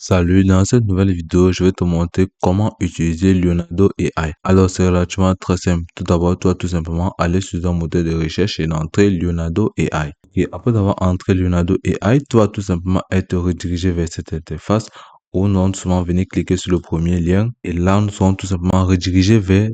Salut, dans cette nouvelle vidéo, je vais te montrer comment utiliser Leonardo AI. Alors, c'est relativement très simple. Tout d'abord, tu vas tout simplement aller sur ton moteur de recherche et entrer Leonardo AI. Et après avoir entré Leonardo AI, tu vas tout simplement être redirigé vers cette interface où nous allons souvent venir cliquer sur le premier lien et là, nous serons tout simplement redirigés vers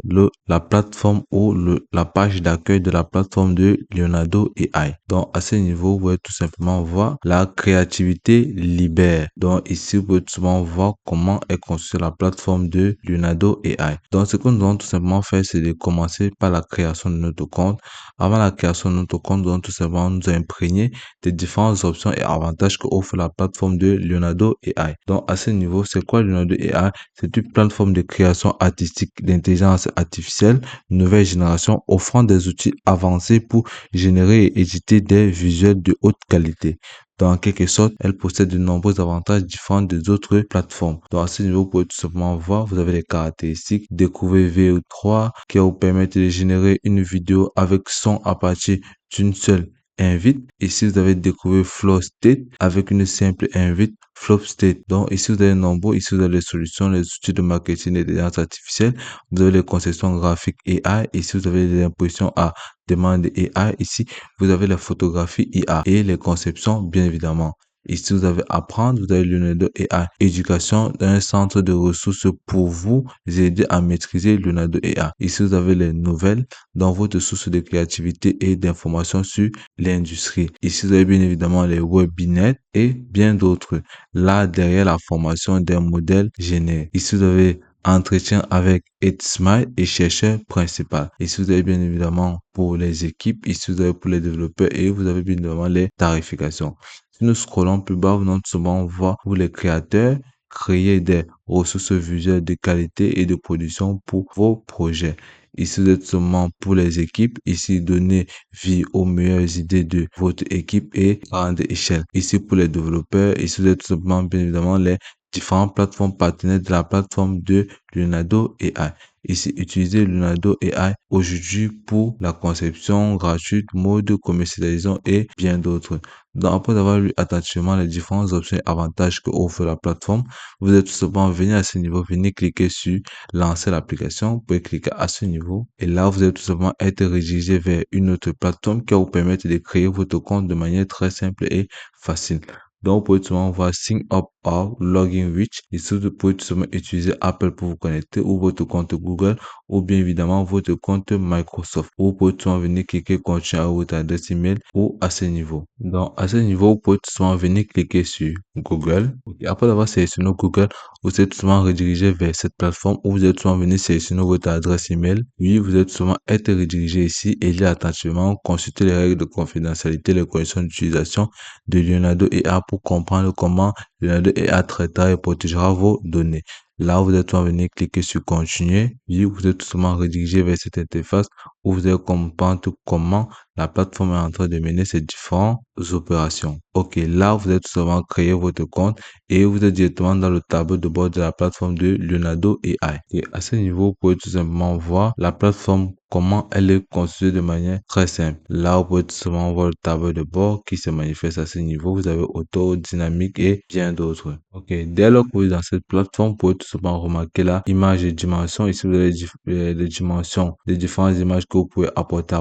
la plateforme ou la page d'accueil de la plateforme de Leonardo AI. Donc, à ce niveau, vous pouvez tout simplement voir la créativité libère. Donc, ici, vous pouvez tout simplement voir comment est construite la plateforme de Leonardo AI. Donc, ce que nous allons tout simplement faire, c'est de commencer par la création de notre compte. Avant la création de notre compte, nous allons tout simplement nous imprégner des différentes options et avantages que offre la plateforme de Leonardo AI. Donc, à ce niveau, c'est quoi Leonardo AI? C'est une plateforme de création artistique d'intelligence artificielle nouvelle génération offrant des outils avancés pour générer et éditer des visuels de haute qualité. Donc, en quelque sorte, elle possède de nombreux avantages différents des autres plateformes. Donc, à ce niveau, vous pouvez tout simplement voir, vous avez les caractéristiques, découvrir VO3 qui va vous permettre de générer une vidéo avec son à partir d'une seule invite. Ici, vous avez découvert Flow State avec une simple invite Flow State. Donc, ici, vous avez nombreux, ici, vous avez les solutions, les outils de marketing et d'intelligence artificielle. Vous avez les conceptions graphiques AI. Ici, vous avez les impressions à demande AI. Ici, vous avez la photographie IA et les conceptions, bien évidemment. Ici, vous avez apprendre, vous avez Leonardo AI éducation d'un centre de ressources pour vous aider à maîtriser Leonardo AI. Ici, vous avez les nouvelles dans votre source de créativité et d'information sur l'industrie. Ici, vous avez bien évidemment les webinets et bien d'autres. Là, derrière la formation d'un modèle généré. Ici, vous avez entretien avec Smile et chercheur principal. Ici, vous avez bien évidemment pour les équipes, ici, vous avez pour les développeurs et vous avez bien évidemment les tarifications. Si nous scrollons plus bas, nous souvent voir pour les créateurs créer des ressources visuelles de qualité et de production pour vos projets. Ici, vous êtes seulement pour les équipes. Ici, donner vie aux meilleures idées de votre équipe et grande échelle. Ici, pour les développeurs, ici, vous êtes tout simplement, bien évidemment, les différentes plateformes partenaires de la plateforme de Leonardo AI. Ici, utiliser Leonardo AI aujourd'hui pour la conception gratuite, mode de commercialisation et bien d'autres. Donc, après avoir lu attentivement les différentes options et avantages que offre la plateforme, vous êtes tout simplement venu à ce niveau, venez cliquer sur lancer l'application. Vous pouvez cliquer à ce niveau et là, vous allez tout simplement être redirigé vers une autre plateforme qui va vous permettre de créer votre compte de manière très simple et facile. Donc, vous pouvez tout simplement voir Sign Up or Login With. Ici, vous pouvez tout simplement utiliser Apple pour vous connecter ou votre compte Google ou bien évidemment votre compte Microsoft. Vous pouvez tout simplement venir cliquer continuer à votre adresse email ou à ce niveau. Donc, à ce niveau, vous pouvez tout simplement venir cliquer sur Google. Okay. Après avoir sélectionné Google, vous êtes tout simplement redirigé vers cette plateforme où vous êtes tout simplement venir sélectionner votre adresse email. Puis, vous êtes tout simplement être redirigé ici et lire attentivement, consulter les règles de confidentialité, les conditions d'utilisation de Leonardo AI pour comprendre comment Leonardo AI traitera et protégera vos données. Là, vous êtes venir cliquer sur continuer, puis vous êtes tout simplement redirigé vers cette interface où vous allez comprendre comment la plateforme est en train de mener ces différentes opérations. Ok, là, vous êtes tout simplement créé votre compte et vous êtes directement dans le tableau de bord de la plateforme de Leonardo AI. Et à ce niveau, vous pouvez tout simplement voir la plateforme comment elle est constituée de manière très simple. Là, vous pouvez tout simplement voir le tableau de bord qui se manifeste à ce niveau. Vous avez auto, dynamique et bien d'autres. Ok, dès lors que vous êtes dans cette plateforme, vous pouvez tout simplement remarquer la image et dimensions. Ici, vous avez les dimensions des différentes images que vous pouvez apporter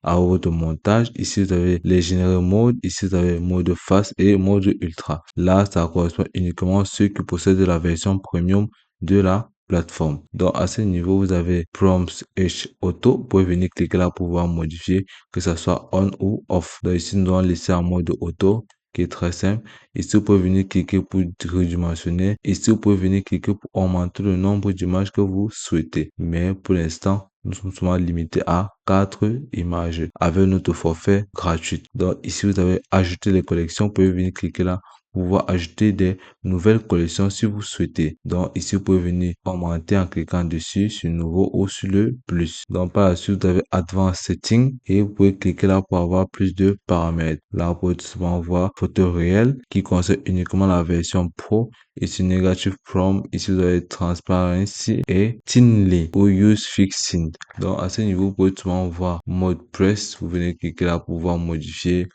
à votre montage. Ici, vous avez les généraux mode. Ici, vous avez mode face et mode ultra. Là, ça correspond uniquement à ceux qui possèdent la version premium de la plateforme. Donc, à ce niveau, vous avez Prompts H Auto. Vous pouvez venir cliquer là pour pouvoir modifier que ça soit on ou off. Donc, ici, nous allons laisser en mode auto qui est très simple. Ici, vous pouvez venir cliquer pour redimensionner. Ici, vous pouvez venir cliquer pour augmenter le nombre d'images que vous souhaitez. Mais pour l'instant, nous sommes souvent limités à 4 images avec notre forfait gratuit. Donc, ici, vous avez ajouté les collections. Vous pouvez venir cliquer là pour pouvoir ajouter des nouvelles collections si vous souhaitez. Donc, ici, vous pouvez venir augmenter en cliquant dessus sur nouveau ou sur le plus. Donc, par la suite, vous avez Advanced Setting et vous pouvez cliquer là pour avoir plus de paramètres. Là, vous pouvez tout simplement voir photo réelle qui concerne uniquement la version pro Ici, Negative Prompt. Ici, vous avez Transparency et Thinly ou Use Fixing. Donc, à ce niveau, vous pouvez tout simplement voir mode press. Vous venez cliquer là pour pouvoir modifier.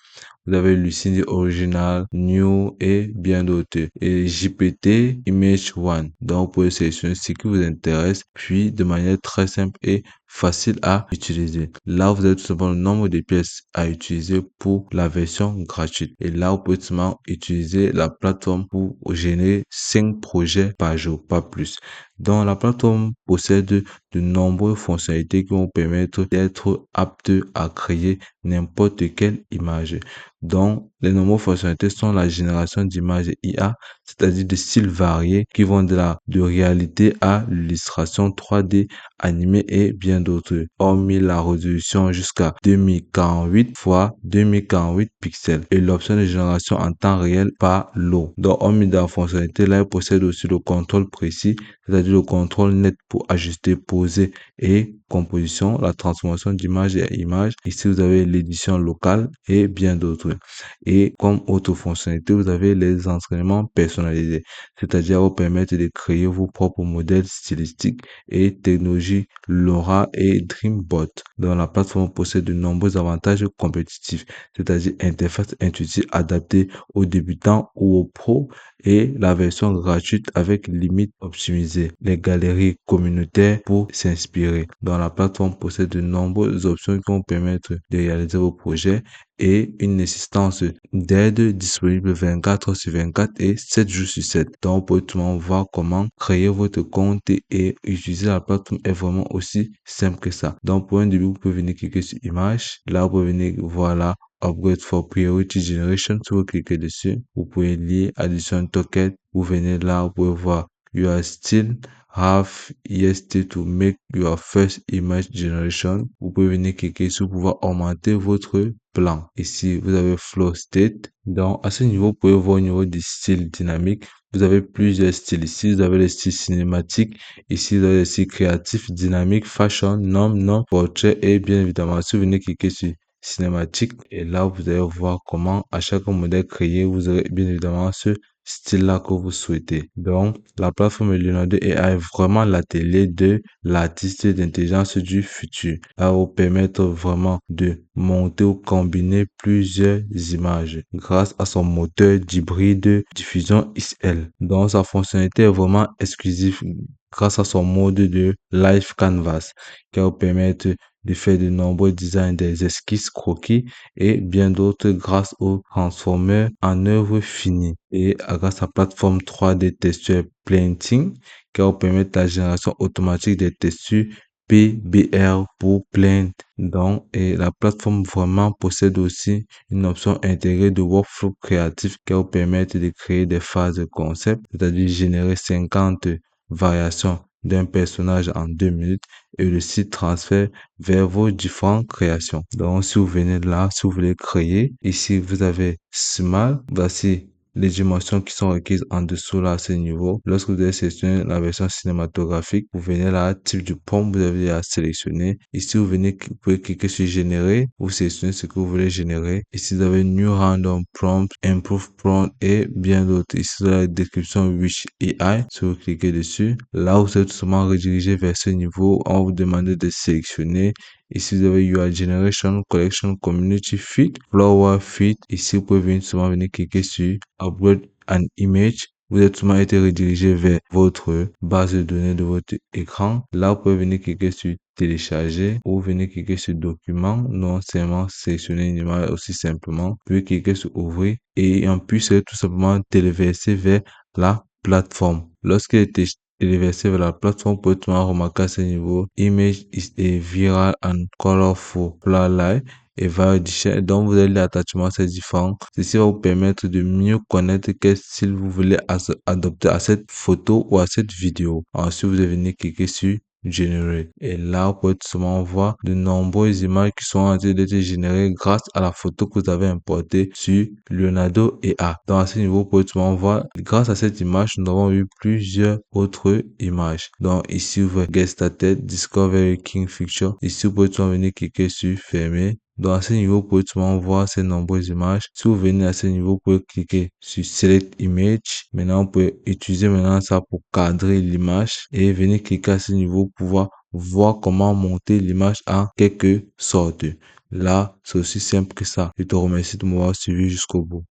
Vous avez Lucid Original, New et bien d'autres. Et JPT Image One. Donc, vous pouvez sélectionner ce qui vous intéresse, puis de manière très simple et facile à utiliser. Là, vous avez tout simplement le nombre de pièces à utiliser pour la version gratuite. Et là, vous pouvez tout simplement utiliser la plateforme pour générer 5 projets par jour, pas plus. Donc, la plateforme possède de nombreuses fonctionnalités qui vont permettre d'être apte à créer n'importe quelle image. Donc, les nombreuses fonctionnalités sont la génération d'images IA, c'est-à-dire de styles variés qui vont de réalité à l'illustration 3D, animée et bien d'autres. Hormis la résolution jusqu'à 2048 x 2048 pixels et l'option de génération en temps réel par l'eau. Donc, hormis de la fonctionnalité, là, il possède aussi le contrôle précis, c'est-à-dire le contrôle net pour ajuster, poser et composition, la transformation d'image et image. Ici, vous avez l'édition locale et bien d'autres. Et comme autre fonctionnalité, vous avez les entraînements personnalisés, c'est-à-dire vous permettre de créer vos propres modèles stylistiques et technologies LoRa et Dreambot. Donc, la plateforme possède de nombreux avantages compétitifs, c'est-à-dire interface intuitive adaptée aux débutants ou aux pros et la version gratuite avec limite optimisée. Les galeries communautaires pour s'inspirer. Donc, la plateforme possède de nombreuses options qui vont permettre de réaliser vos projets et une assistance d'aide disponible 24 heures sur 24 et 7 jours sur 7. Donc, vous pouvez tout le monde voir comment créer votre compte et utiliser la plateforme est vraiment aussi simple que ça. Donc, pour un début, vous pouvez venir cliquer sur image. Là, vous pouvez venir voir là, Upgrade for Priority Generation. Si vous cliquez dessus, vous pouvez lire Addition Token. Vous venez là, vous pouvez voir You are still have EST to make your first image generation. Vous pouvez venir cliquer sur pouvoir augmenter votre plan. Ici, vous avez Flow State. Donc, à ce niveau, vous pouvez voir au niveau du style dynamique. Vous avez plusieurs styles. Ici, vous avez le style cinématique. Ici, vous avez le style créatif, dynamique, fashion, norme, portrait et bien évidemment, si vous venez cliquer sur cinématique et là, vous allez voir comment à chaque modèle créé, vous aurez bien évidemment ce style-là que vous souhaitez. Donc, la plateforme Leonardo AI est vraiment l'atelier de l'artiste d'intelligence du futur. Elle va vous permettre vraiment de monter ou combiner plusieurs images grâce à son moteur d'hybride diffusion XL. Donc, sa fonctionnalité est vraiment exclusive grâce à son mode de Live Canvas qui va vous permettre de faire de nombreux designs, des esquisses, croquis et bien d'autres grâce au transformeur en œuvre finie et grâce à la plateforme 3D texture Painting qui va vous permettre la génération automatique des textures PBR pour Paint. Donc, et la plateforme vraiment possède aussi une option intégrée de workflow créatif qui va vous permettre de créer des phases de concept, c'est-à-dire générer 50 variations d'un personnage en 2 minutes et le site transfère vers vos différentes créations. Donc, si vous venez là, si vous voulez créer, ici, vous avez Small. Voici les dimensions qui sont requises en dessous là à ce niveau. Lorsque vous avez sélectionné la version cinématographique, vous venez là, type de prompt, vous avez à sélectionner. Ici, vous pouvez cliquer sur générer, vous sélectionnez ce que vous voulez générer. Ici, vous avez New Random Prompt, Improve Prompt et bien d'autres. Ici, vous avez la description Wish AI. Si vous cliquez dessus, là, vous êtes tout simplement redirigé vers ce niveau. On va vous demander de sélectionner. Ici, vous avez UI Generation, Collection, Community Fit, Flower Fit. Ici, vous pouvez venir cliquer sur Upload an Image. Vous êtes souvent été redirigé vers votre base de données de votre écran. Là, vous pouvez venir cliquer sur télécharger ou venir cliquer sur document, non seulement sélectionner une image aussi simplement, puis cliquer sur ouvrir et en plus tout simplement téléverser vers la plateforme. Lorsqu'il est téléversé vers la plateforme, vous pouvez tout remarquer à ce niveau, image is a viral and colorful light et variation. Donc, vous avez l'attachement, c'est différent. Ceci va vous permettre de mieux connaître quel style vous voulez adopter à cette photo ou à cette vidéo. Ensuite, vous allez venir cliquer sur générer. Et là, vous pouvez tout simplement voir de nombreuses images qui sont en train d'être générées grâce à la photo que vous avez importée sur Leonardo AI. Donc, à ce niveau, vous pouvez tout simplement voir, grâce à cette image, nous avons eu plusieurs autres images. Donc, ici, vous voyez Get Started, Discover King Picture. Ici, vous pouvez tout simplement venir cliquer sur fermer. Donc, à ce niveau, vous pouvez tout simplement voir ces nombreuses images. Si vous venez à ce niveau, vous pouvez cliquer sur Select Image. Maintenant, vous pouvez utiliser maintenant ça pour cadrer l'image et venir cliquer à ce niveau pour pouvoir voir comment monter l'image en quelque sorte. Là, c'est aussi simple que ça. Je te remercie de m'avoir suivi jusqu'au bout.